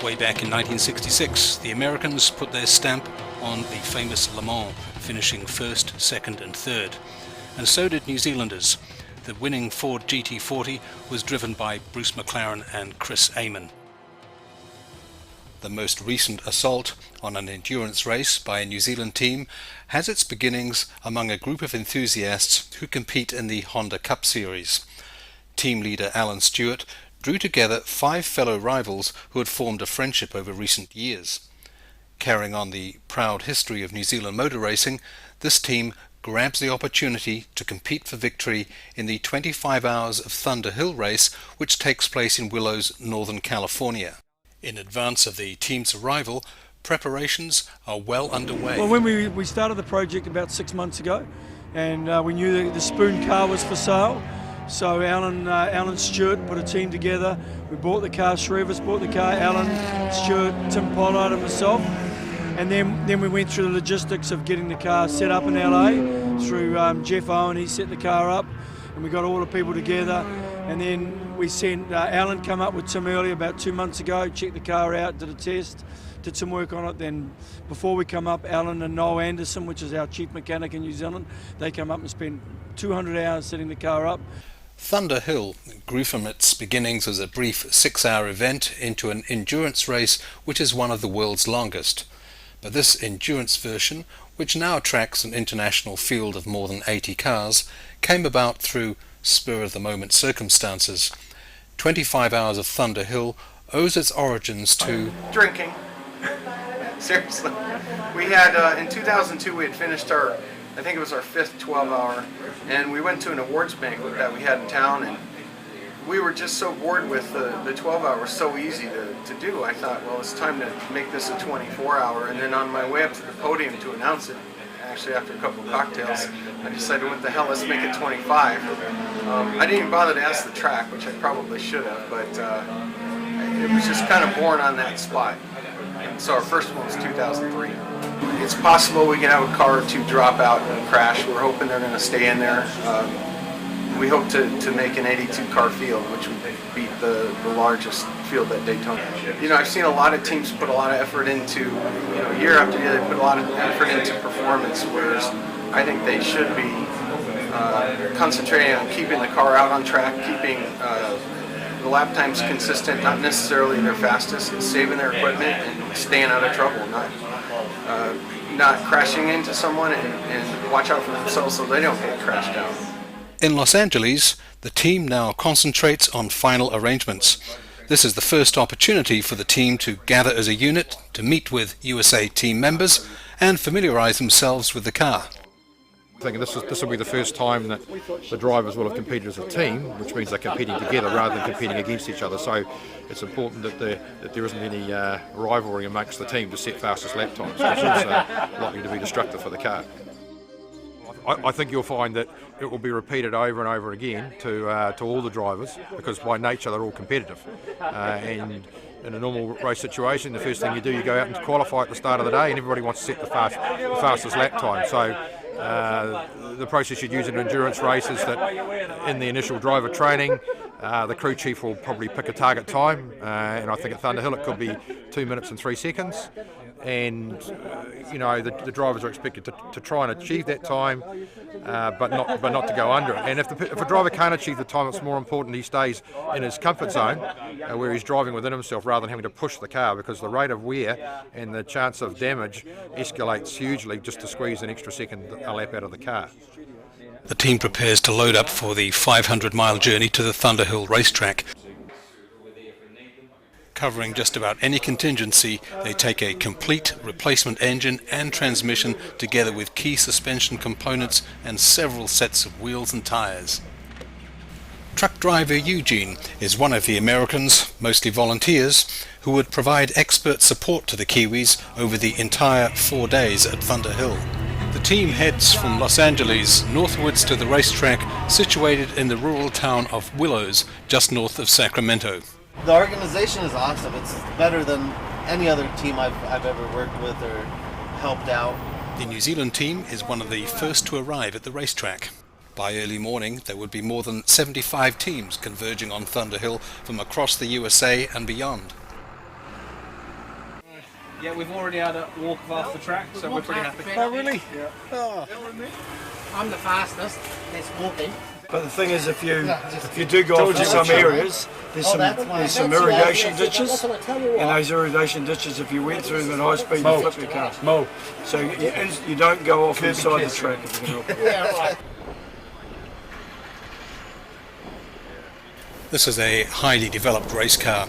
Way back in 1966, the Americans put their stamp on the famous Le Mans, finishing first, second and third. And so did New Zealanders. The winning Ford GT40 was driven by Bruce McLaren and Chris Amon. The most recent assault on an endurance race by a New Zealand team has its beginnings among a group of enthusiasts who compete in the Honda Cup Series. Team leader Alan Stewart drew together 5 fellow rivals who had formed a friendship over recent years. Carrying on the proud history of New Zealand motor racing, this team grabs the opportunity to compete for victory in the 25 Hours of Thunderhill race, which takes place in Willows, Northern California. In advance of the team's arrival, preparations are well underway. Well, when we started the project about 6 months ago, and we knew the Spoon car was for sale, so Alan Stewart put a team together. We bought the car, 3 of us bought the car, Alan, Stewart, Tim Pollard and myself. And then we went through the logistics of getting the car set up in LA through Jeff Owen. He set the car up, and we got all the people together. And then we sent Alan come up with Tim early about 2 months ago, checked the car out, did a test, did some work on it. Then before we come up, Alan and Noel Anderson, which is our chief mechanic in New Zealand, they come up and spent 200 hours setting the car up. Thunderhill grew from its beginnings as a brief 6-hour event into an endurance race which is one of the world's longest. But this endurance version, which now attracts an international field of more than 80 cars, came about through spur-of-the-moment circumstances. 25 Hours of Thunderhill owes its origins to drinking. Seriously. We had, in 2002, we had finished I think it was our 5th 12-hour, and we went to an awards banquet that we had in town, and we were just so bored with the 12-hour, so easy to do. I thought, well, it's time to make this a 24-hour, and then on my way up to the podium to announce it, actually after a couple of cocktails, I decided, what the hell, let's make it 25. I didn't even bother to ask the track, which I probably should have, but it was just kind of born on that spot. And so our first one was 2003. It's possible we can have a car or 2 drop out and crash. We're hoping they're going to stay in there. We hope to make an 82 car field, which would beat the largest field at Daytona. You know, I've seen a lot of teams put a lot of effort into, year after year, they put a lot of effort into performance, whereas I think they should be concentrating on keeping the car out on track, keeping the lap times consistent, not necessarily their fastest, saving their equipment and staying out of trouble, not crashing into someone and watch out for themselves so they don't get crashed out. In Los Angeles, the team now concentrates on final arrangements. This is the first opportunity for the team to gather as a unit, to meet with USA team members and familiarize themselves with the car. I think this will be the first time that the drivers will have competed as a team, which means they're competing together rather than competing against each other. So it's important that there isn't any rivalry amongst the team to set fastest lap times. It's also likely to be destructive for the car. I think you'll find that it will be repeated over and over again to all the drivers, because by nature they're all competitive. And in a normal race situation, the first thing you do, you go out and qualify at the start of the day, and everybody wants to set the fastest lap time. So the process you'd use in an endurance race is that in the initial driver training, the crew chief will probably pick a target time, and I think at Thunderhill it could be 2 minutes and 3 seconds. And the drivers are expected to try and achieve that time, but not to go under it. And if a driver can't achieve the time, it's more important he stays in his comfort zone, where he's driving within himself rather than having to push the car, because the rate of wear and the chance of damage escalates hugely just to squeeze an extra second a lap out of the car. The team prepares to load up for the 500-mile journey to the Thunderhill racetrack. Covering just about any contingency, they take a complete replacement engine and transmission together with key suspension components and several sets of wheels and tires. Truck driver Eugene is one of the Americans, mostly volunteers, who would provide expert support to the Kiwis over the entire 4 days at Thunderhill. The team heads from Los Angeles northwards to the racetrack situated in the rural town of Willows, just north of Sacramento. The organization is awesome. It's better than any other team I've ever worked with or helped out. The New Zealand team is one of the first to arrive at the racetrack. By early morning, there would be more than 75 teams converging on Thunderhill from across the USA and beyond. Yeah, we've already had a walk off the track, so we're pretty happy. Oh, really? Yeah. Oh. I'm the fastest. That's walking. But the thing is, if you do go off to some areas, there's some irrigation ditches, and those irrigation ditches, if you went through them at high speed, you flip your car. So you don't go off inside the track. Yeah, right. This is a highly developed race car.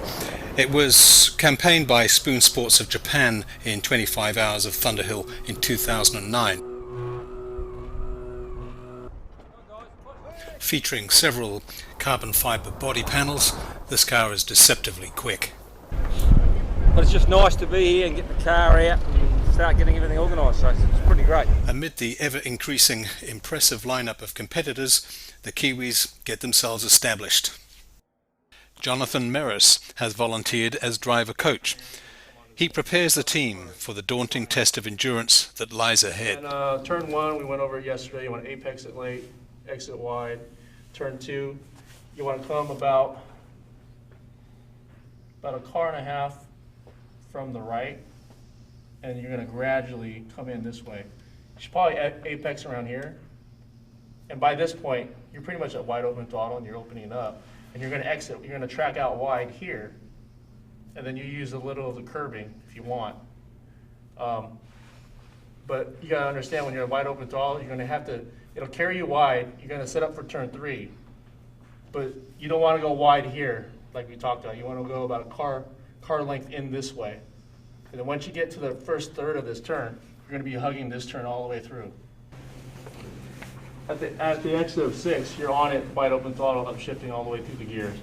It was campaigned by Spoon Sports of Japan in 25 Hours of Thunderhill in 2009. Featuring several carbon fibre body panels, this car is deceptively quick. But it's just nice to be here and get the car out and start getting everything organised, so it's pretty great. Amid the ever-increasing impressive lineup of competitors, the Kiwis get themselves established. Jonathan Merris has volunteered as driver coach. He prepares the team for the daunting test of endurance that lies ahead. And, turn 1, we went over it yesterday. You want to apex it late, exit wide. Turn 2, you want to come about a car and a half from the right, and you're going to gradually come in this way. You should probably apex around here, and by this point, you're pretty much at wide open throttle, and you're opening up, and you're going to exit. You're going to track out wide here, and then you use a little of the curbing if you want. But you got to understand, when you're at wide open throttle, you're going to have to. It'll carry you wide. You're going to set up for turn 3, but you don't want to go wide here like we talked about. You want to go about a car length in this way. And then once you get to the first third of this turn, you're going to be hugging this turn all the way through. At the exit of 6, you're on it, wide open throttle, upshifting all the way through the gears.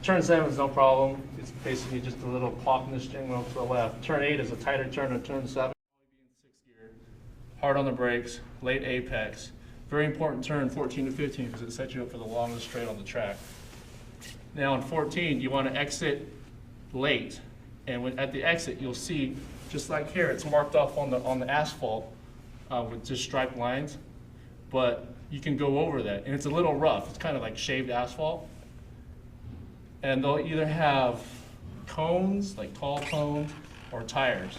Turn 7 is no problem. It's basically just a little pop in the steering wheel to the left. Turn 8 is a tighter turn than turn 7. Hard on the brakes, late apex. Very important turn 14 to 15 because it sets you up for the longest straight on the track. Now in 14, you want to exit late, and at the exit, you'll see, just like here, it's marked off on the asphalt with just striped lines, but you can go over that, and it's a little rough. It's kind of like shaved asphalt, and they'll either have cones, like tall cones, or tires.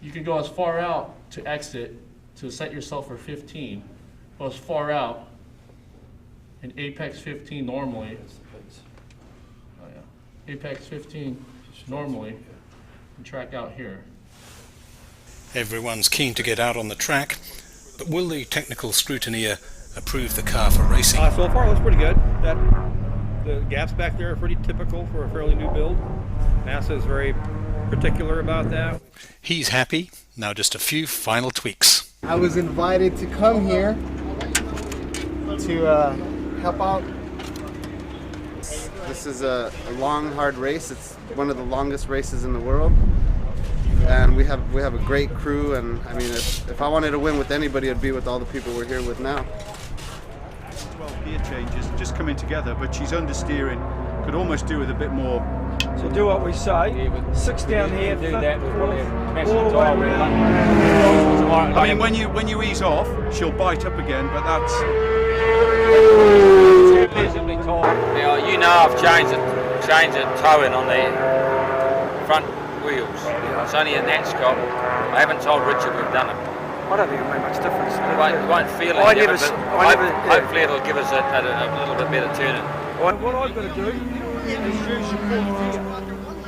You can go as far out to exit to set yourself for 15. Go as far out in apex 15 normally. Oh yeah, apex 15 normally, and track out here. Everyone's keen to get out on the track, but will the technical scrutineer approve the car for racing? So far it looks pretty good. The gaps back there are pretty typical for a fairly new build. NASA is very particular about that. He's happy. Now just a few final tweaks. I was invited to come here to help out. This is a long, hard race. It's one of the longest races in the world, and we have a great crew. And I mean, if I wanted to win with anybody, it'd be with all the people we're here with now. Well, gear changes just coming together, but she's understeering. Could almost do with a bit more. So do what we say. 6 down here, do that with probably all the way around. I mean, when you ease off, she'll bite up again, but that's. Now, you know I've changed the towing on the front wheels. It's only a nat Scott. I haven't told Richard we've done it. I don't think it'll make much difference. It won't feel it yet, but hopefully it'll give us a little bit better turning. What I've got to do is use your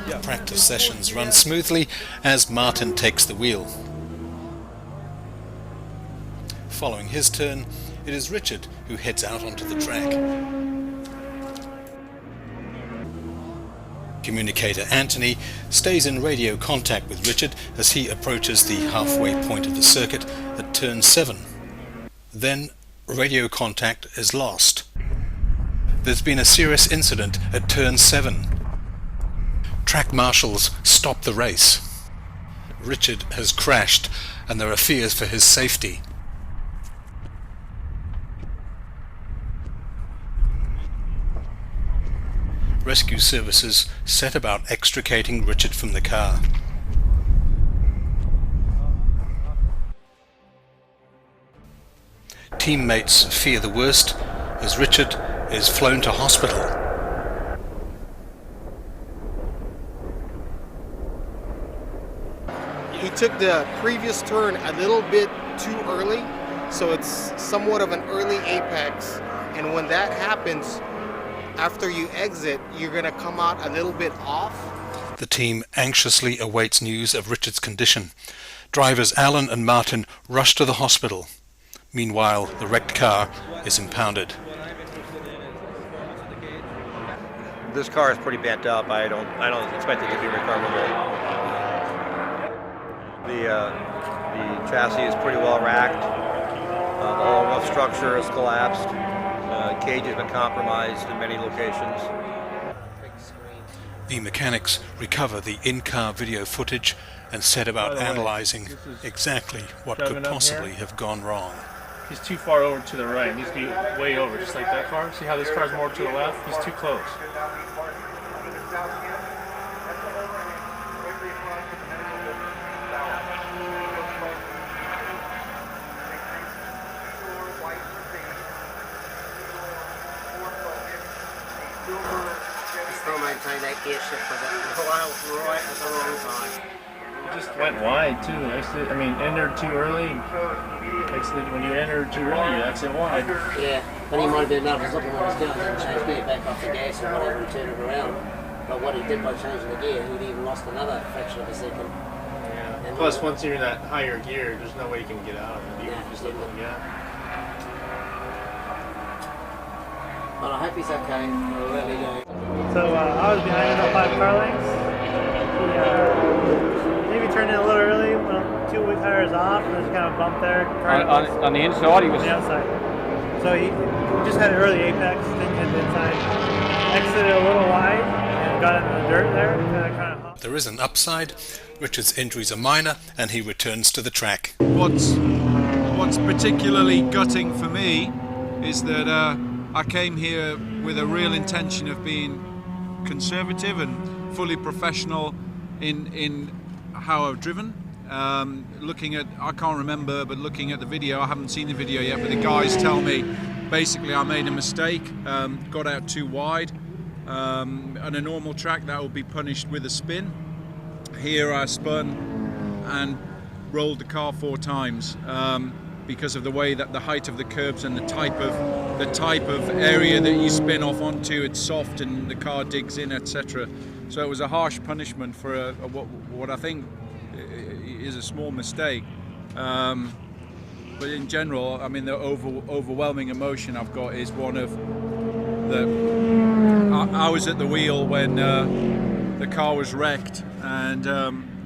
foot. Practice sessions run smoothly as Martin takes the wheel. Following his turn, it is Richard who heads out onto the track. Communicator Anthony stays in radio contact with Richard as he approaches the halfway point of the circuit at turn 7. Then radio contact is lost. There's been a serious incident at turn 7. Track marshals stop the race. Richard has crashed and there are fears for his safety. Rescue services set about extricating Richard from the car. Teammates fear the worst as Richard is flown to hospital. took the previous turn a little bit too early, so it's somewhat of an early apex, and when that happens, after you exit, you're going to come out a little bit off. The team anxiously awaits news of Richard's condition. Drivers Alan and Martin rush to the hospital. Meanwhile, the wrecked car is impounded. This car is pretty bent up. I don't expect it to be recoverable. The chassis is pretty well racked. The whole roof structure is collapsed. Cage has been compromised in many locations. The mechanics recover the in-car video footage and set about analysing exactly what could possibly have gone wrong. He's too far over to the right. He needs to be way over, just like that car. See how this car's more to the left? He's too close. Still maintain that gear shift with it right at the wrong time. He just went wide too. I mean, entered too early. When you enter too early, you exit wide. Yeah, but he might have been able to look at what he's doing and change gear back off the gas or whatever and turn it around. But what he did by changing the gear, he'd even lost another fraction of a second. Yeah. And plus, once you're in that higher gear, there's no way you can get out of it. You can just let them get. But I hope he's okay. I really do. So I was behind him about 5 car lengths. He maybe turned in a little early, went 2 wheel tires off, and there's kind of a bump there. On the inside, he was. On the outside. So he just had an early apex, didn't hit the inside. Exited a little wide and got into the dirt there. Kind of there is an upside. Richard's injuries are minor, and he returns to the track. What's particularly gutting for me is that I came here with a real intention of being conservative and fully professional in how I've driven. Looking at, I can't remember, but looking at the video, I haven't seen the video yet, but the guys tell me basically I made a mistake, got out too wide. On a normal track that would be punished with a spin. Here I spun and rolled the car 4 times. Because of the way that the height of the curbs and the type of area that you spin off onto, it's soft and the car digs in, etc. So it was a harsh punishment for what I think is a small mistake. But in general, I mean, the overwhelming emotion I've got is one of I was at the wheel when the car was wrecked, and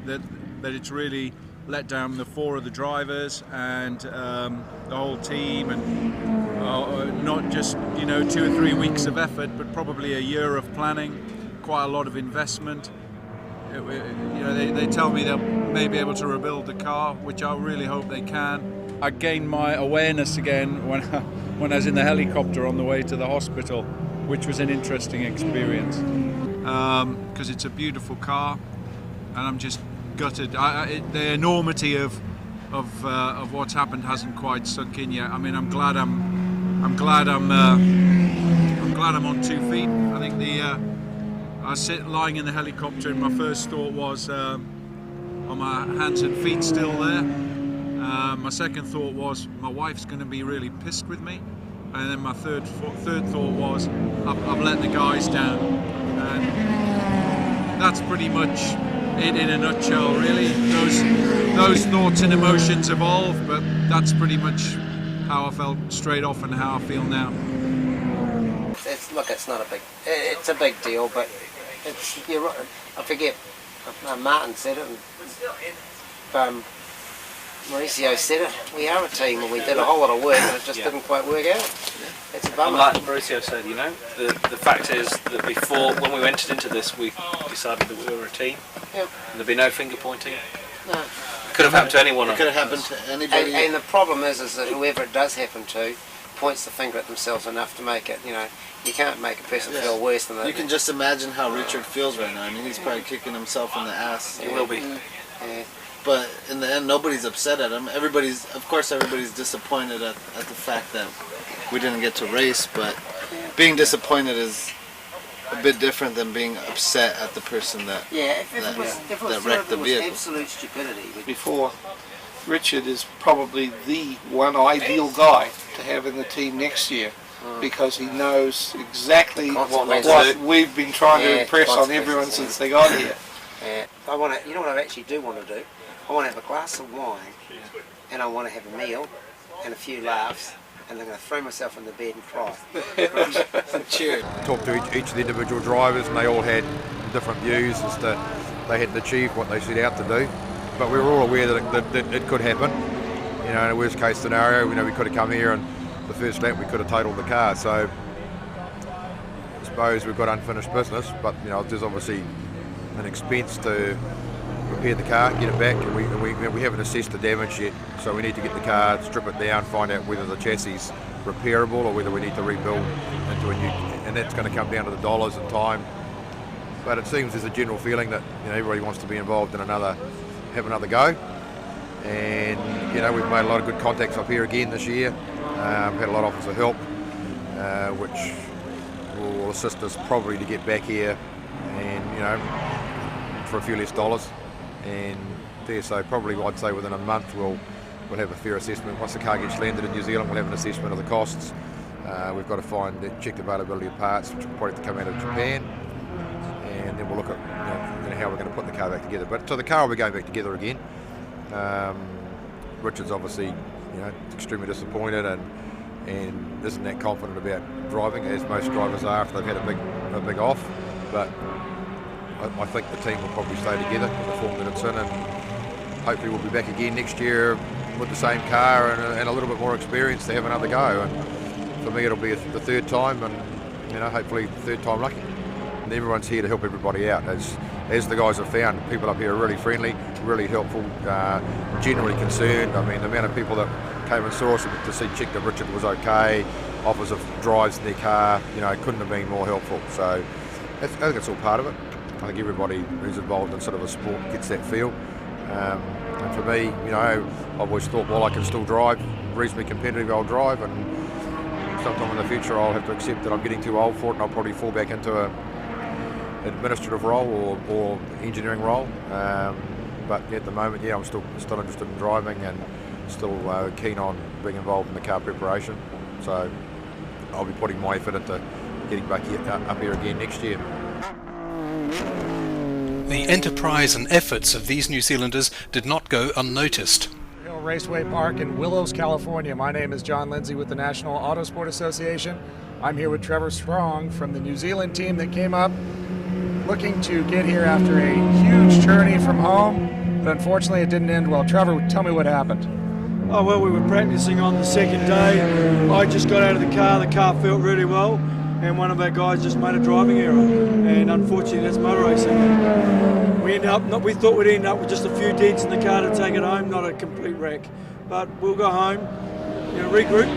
that it's really let down the 4 of the drivers and the whole team, and not just 2 or 3 weeks of effort, but probably a year of planning, quite a lot of investment. They tell me they'll may be able to rebuild the car, which I really hope they can. I gained my awareness again when I was in the helicopter on the way to the hospital, which was an interesting experience because it's a beautiful car, and I'm just gutted. The enormity of what's happened hasn't quite sunk in yet. I mean, I'm glad I'm on 2 feet. I think I was lying in the helicopter, and my first thought was, are my hands and feet still there? My second thought was, my wife's going to be really pissed with me. And then my third thought was, I've let the guys down. And that's pretty much it in a nutshell, really. Those thoughts and emotions evolve, but that's pretty much how I felt straight off and how I feel now. Look, it's not a big. It's a big deal, but you're right. I forget. Martin said it, and Mauricio said it. We are a team, and we did a whole lot of work, and it just didn't quite work out. It's a bummer. Like Mauricio said, the fact is that before, when we entered into this, we decided that we were a team. Yep. And there'd be no finger pointing. No. It could have happened to anyone. It could have happened to anybody. And the problem is that whoever it does happen to points the finger at themselves enough to make it, you can't make a person feel worse than that. You can just imagine how Richard feels right now. I mean, he's probably kicking himself in the ass. He will be. Yeah. But in the end, nobody's upset at him. Everybody's disappointed at the fact that we didn't get to race. But being disappointed is a bit different than being upset at the person that that wrecked the vehicle. Absolute stupidity. Before, Richard is probably the one ideal guy to have in the team next year, because he knows exactly what we've been trying to impress on everyone since they got here. I want to. You know what I actually do want to do? I want to have a glass of wine, and I want to have a meal, and a few laughs, and I'm going to throw myself in the bed and cry. Cheers. Talked to each of the individual drivers, and they all had different views as to they hadn't achieved what they set out to do. But we were all aware that it could happen. You know, in a worst case scenario, we could have come here and the first lap we could have totaled the car. So I suppose we've got unfinished business, but there's obviously an expense to repair the car, get it back, and we haven't assessed the damage yet. So we need to get the car, strip it down, find out whether the chassis is repairable or whether we need to rebuild into a new, and that's going to come down to the dollars and time. But it seems there's a general feeling that everybody wants to be involved in have another go. And we've made a lot of good contacts up here again this year. Had a lot of offers of help, which will assist us probably to get back here, and for a few less dollars. And so probably I'd say within a month we'll have a fair assessment. Once the car gets landed in New Zealand, we'll have an assessment of the costs. We've got to check the availability of parts, which will probably have to come out of Japan, and then we'll look at how we're going to put the car back together. But so the car will be going back together again. Richard's obviously extremely disappointed and isn't that confident about driving, as most drivers are if they've had a big off. But I think the team will probably stay together in the form that it's in, and hopefully we'll be back again next year with the same car and a little bit more experience to have another go. And for me, it'll be the third time, and hopefully third time lucky. And everyone's here to help everybody out, as the guys have found. People up here are really friendly, really helpful, genuinely concerned. I mean, the amount of people that came and saw us to check that Richard was okay, offers of drives in their car, couldn't have been more helpful. So I think it's all part of it. I think everybody who's involved in sort of a sport gets that feel. And for me, I've always thought, well, I can still drive, reasonably competitive, I'll drive, and sometime in the future I'll have to accept that I'm getting too old for it, and I'll probably fall back into an administrative role or engineering role. But at the moment, I'm still interested in driving and still keen on being involved in the car preparation. So I'll be putting my effort into getting back up here again next year. The enterprise and efforts of these New Zealanders did not go unnoticed. Thunderhill Raceway Park in Willows, California. My name is John Lindsay with the National Autosport Association. I'm here with Trevor Strong from the New Zealand team that came up looking to get here after a huge journey from home, but unfortunately it didn't end well. Trevor, tell me what happened. Oh, well, we were practicing on the second day. I just got out of the car felt really well, and one of our guys just made a driving error, and unfortunately that's motor racing. We thought we'd end up with just a few dents in the car to take it home, not a complete wreck. But we'll go home, regroup,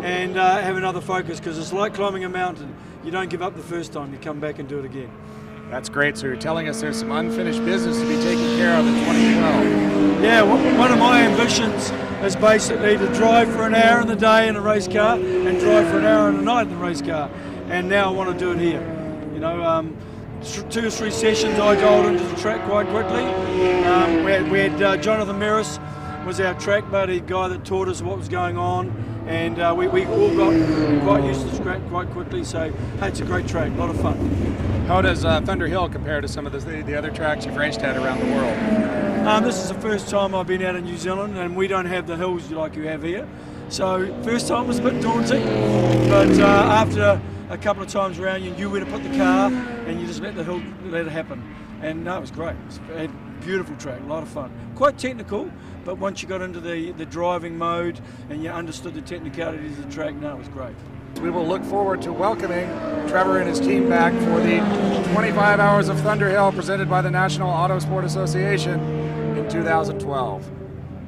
and have another focus, because it's like climbing a mountain. You don't give up the first time, you come back and do it again. That's great. So you're telling us there's some unfinished business to be taken care of in 2012. Yeah, one of my ambitions is basically to drive for an hour in the day in a race car and drive for an hour in the night in the race car. And now I want to do it here. 2 or 3 sessions I got into the track quite quickly. We had Jonathan Merris was our track buddy, guy that taught us what was going on, and we all got quite used to the track quite quickly. So hey, it's a great track, a lot of fun. How does Thunderhill compare to some of the other tracks you've raced at around the world? This is the first time I've been out in New Zealand, and we don't have the hills like you have here. So first time was a bit daunting, but after a couple of times around, you knew where to put the car, and you just let it happen. And no, it was great. It was a beautiful track, a lot of fun. Quite technical, but once you got into the driving mode and you understood the technicalities of the track, no, it was great. We will look forward to welcoming Trevor and his team back for the 25 Hours of Thunderhill presented by the National Autosport Association in 2012.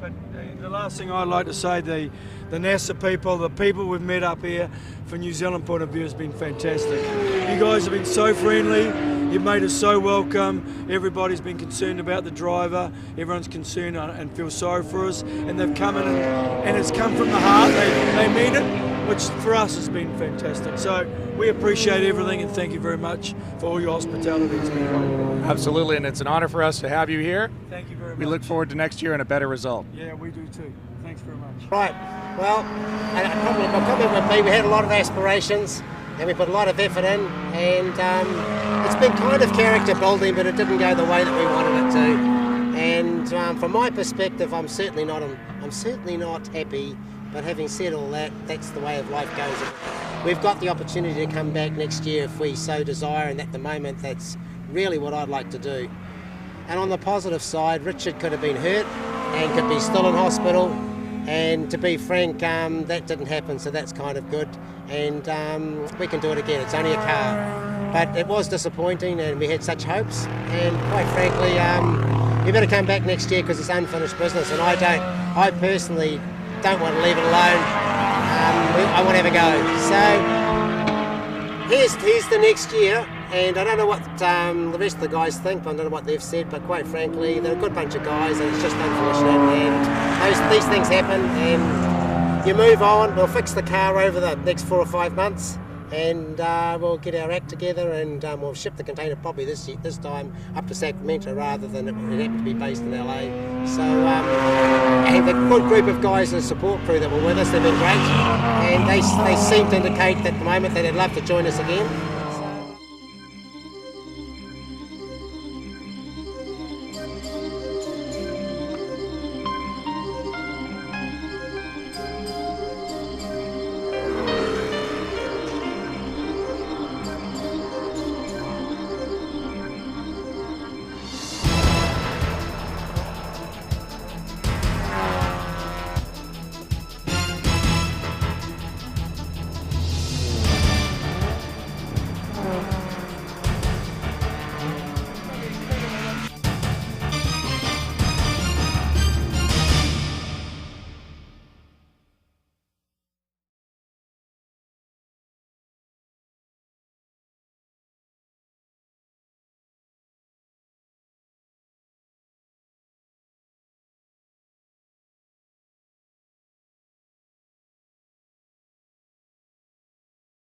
But the last thing I'd like to say, the NASA people, the people we've met up here, for New Zealand point of view, has been fantastic. You guys have been so friendly, you've made us so welcome, everybody's been concerned about the driver, everyone's concerned and feels sorry for us, and they've come in and it's come from the heart, they mean it. which for us has been fantastic. So we appreciate everything and thank you very much for all your hospitality. It's been great. Absolutely, and it's an honor for us to have you here. Thank you very much. We look forward to next year and a better result. Yeah, we do too. Thanks very much. Right, well, and my comment would be we had a lot of aspirations and we put a lot of effort in, and it's been kind of character building, but it didn't go the way that we wanted it to. And from my perspective, I'm certainly not happy. But having said all that, that's the way of life goes. We've got the opportunity to come back next year if we so desire, and at the moment, that's really what I'd like to do. And on the positive side, Richard could have been hurt and could be still in hospital. And to be frank, that didn't happen, so that's kind of good. And we can do it again. It's only a car. But it was disappointing, and we had such hopes. And quite frankly, you better come back next year because it's unfinished business. And I personally don't want to leave it alone. I want to have a go. So here's the next year. And I don't know what the rest of the guys think, I don't know what they've said, but quite frankly, they're a good bunch of guys and it's just unfortunate. And these things happen and you move on. We'll fix the car over the next 4 or 5 months and we'll get our act together and we'll ship the container probably this time up to Sacramento rather than it happened to be based in LA. So and the good group of guys and support crew that were with us, they've been great and they seem to indicate that at the moment that they'd love to join us again.